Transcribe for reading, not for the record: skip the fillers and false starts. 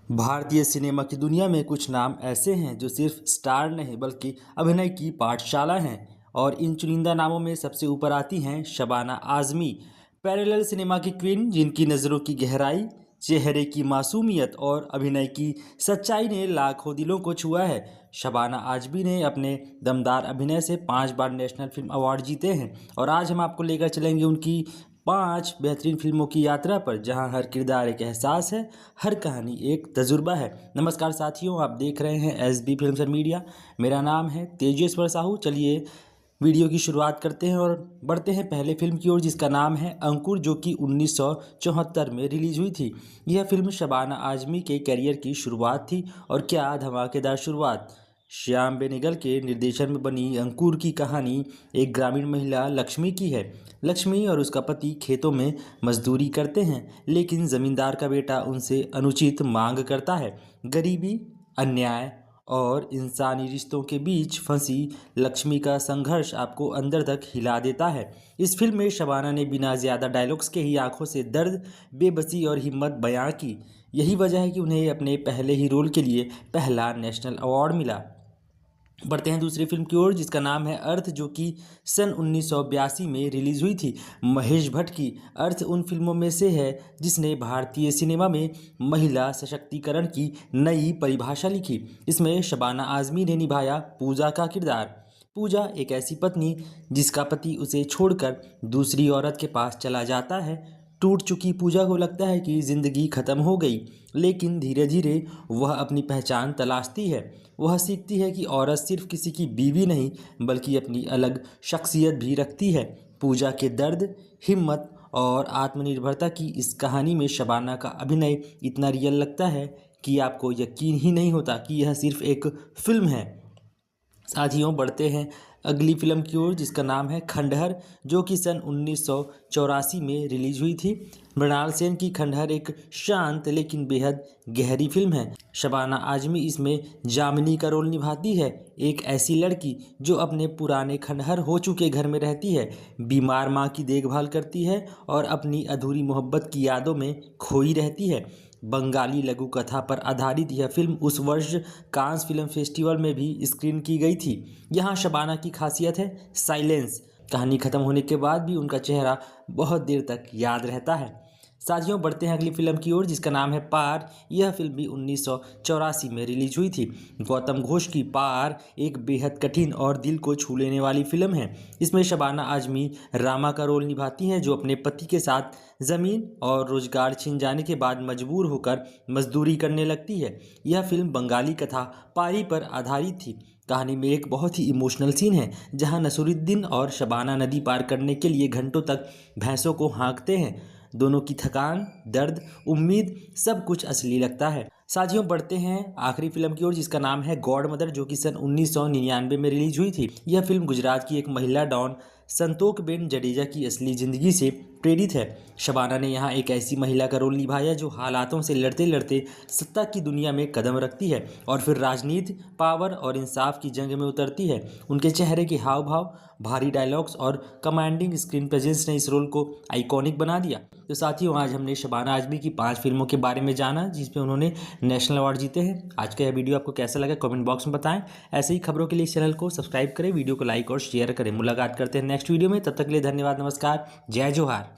भारतीय सिनेमा की दुनिया में कुछ नाम ऐसे हैं जो सिर्फ स्टार नहीं बल्कि अभिनय की पाठशाला हैं और इन चुनिंदा नामों में सबसे ऊपर आती हैं शबाना आज़मी, पैरेलल सिनेमा की क्वीन जिनकी नज़रों की गहराई, चेहरे की मासूमियत और अभिनय की सच्चाई ने लाखों दिलों को छुआ है। शबाना आज़मी ने अपने दमदार अभिनय से 5 बार नेशनल फिल्म अवार्ड जीते हैं और आज हम आपको लेकर चलेंगे उनकी 5 बेहतरीन फिल्मों की यात्रा पर, जहां हर किरदार एक एहसास है, हर कहानी एक तजुर्बा है। नमस्कार साथियों, आप देख रहे हैं एसबी फिल्म्स एंड मीडिया। मेरा नाम है तेजेश्वर साहू। चलिए वीडियो की शुरुआत करते हैं और बढ़ते हैं पहले फिल्म की ओर, जिसका नाम है अंकुर, जो कि 1974 में रिलीज हुई थी। यह फिल्म शबाना आज़मी के करियर की शुरुआत थी और क्या धमाकेदार शुरुआत। श्याम बेनेगल के निर्देशन में बनी अंकुर की कहानी एक ग्रामीण महिला लक्ष्मी की है। लक्ष्मी और उसका पति खेतों में मजदूरी करते हैं, लेकिन जमींदार का बेटा उनसे अनुचित मांग करता है। गरीबी, अन्याय और इंसानी रिश्तों के बीच फंसी लक्ष्मी का संघर्ष आपको अंदर तक हिला देता है। इस फिल्म में शबाना ने बिना ज़्यादा डायलॉग्स के ही आंखों से दर्द, बेबसी और हिम्मत बयां की। यही वजह है कि उन्हें अपने पहले ही रोल के लिए पहला नेशनल अवार्ड मिला। बढ़ते हैं दूसरी फिल्म की ओर, जिसका नाम है अर्थ, जो कि सन 1982 में रिलीज हुई थी। महेश भट्ट की अर्थ उन फिल्मों में से है जिसने भारतीय सिनेमा में महिला सशक्तिकरण की नई परिभाषा लिखी। इसमें शबाना आज़मी ने निभाया पूजा का किरदार। पूजा एक ऐसी पत्नी जिसका पति उसे छोड़कर दूसरी औरत के पास चला जाता है। टूट चुकी पूजा को लगता है कि जिंदगी खत्म हो गई, लेकिन धीरे धीरे वह अपनी पहचान तलाशती है। वह सीखती है कि औरत सिर्फ किसी की बीवी नहीं बल्कि अपनी अलग शख्सियत भी रखती है। पूजा के दर्द, हिम्मत और आत्मनिर्भरता की इस कहानी में शबाना का अभिनय इतना रियल लगता है कि आपको यकीन ही नहीं होता कि यह सिर्फ एक फिल्म है। साथियों, बढ़ते हैं अगली फिल्म की ओर, जिसका नाम है खंडहर, जो कि सन 1984 में रिलीज हुई थी। मृणाल सेन की खंडहर एक शांत लेकिन बेहद गहरी फिल्म है। शबाना आज़मी इसमें जामिनी का रोल निभाती है, एक ऐसी लड़की जो अपने पुराने खंडहर हो चुके घर में रहती है, बीमार माँ की देखभाल करती है और अपनी अधूरी मोहब्बत की यादों में खोई रहती है। बंगाली लघु कथा पर आधारित यह फिल्म उस वर्ष कांस फिल्म फेस्टिवल में भी स्क्रीन की गई थी। यहाँ शबाना की खासियत है साइलेंस। कहानी खत्म होने के बाद भी उनका चेहरा बहुत देर तक याद रहता है। साथियों, बढ़ते हैं अगली फिल्म की ओर, जिसका नाम है पार। यह फिल्म भी 1984 में रिलीज हुई थी। गौतम घोष की पार एक बेहद कठिन और दिल को छू लेने वाली फिल्म है। इसमें शबाना आज़मी रामा का रोल निभाती हैं, जो अपने पति के साथ ज़मीन और रोजगार छिन जाने के बाद मजबूर होकर मजदूरी करने लगती है। यह फिल्म बंगाली कथा पारी पर आधारित थी। कहानी में एक बहुत ही इमोशनल सीन है जहां नसरुद्दीन और शबाना नदी पार करने के लिए घंटों तक भैंसों को हाँकते हैं। दोनों की थकान, दर्द, उम्मीद, सब कुछ असली लगता है। साथियों, बढ़ते हैं आखिरी फिल्म की ओर, जिसका नाम है गॉड मदर, जो कि सन 1999 में रिलीज हुई थी। यह फिल्म गुजरात की एक महिला डॉन संतोकबेन जडेजा की असली ज़िंदगी से प्रेरित है। शबाना ने यहाँ एक ऐसी महिला का रोल निभाया जो हालातों से लड़ते लड़ते सत्ता की दुनिया में कदम रखती है और फिर राजनीति, पावर और इंसाफ की जंग में उतरती है। उनके चेहरे के हाव भाव, भारी डायलॉग्स और कमांडिंग स्क्रीन प्रेजेंस ने इस रोल को आइकॉनिक बना दिया। तो साथियों, आज हमने शबाना आज़मी की 5 फिल्मों के बारे में जाना जिसमें उन्होंने नेशनल अवार्ड जीते हैं। आज का यह वीडियो आपको कैसा लगा कमेंट बॉक्स में बताएं। ऐसे ही खबरों के लिए इस चैनल को सब्सक्राइब करें, वीडियो को लाइक और शेयर करें। मुलाकात करते हैं नेक्स्ट वीडियो में। तब तक के लिए धन्यवाद, नमस्कार, जय जोहार।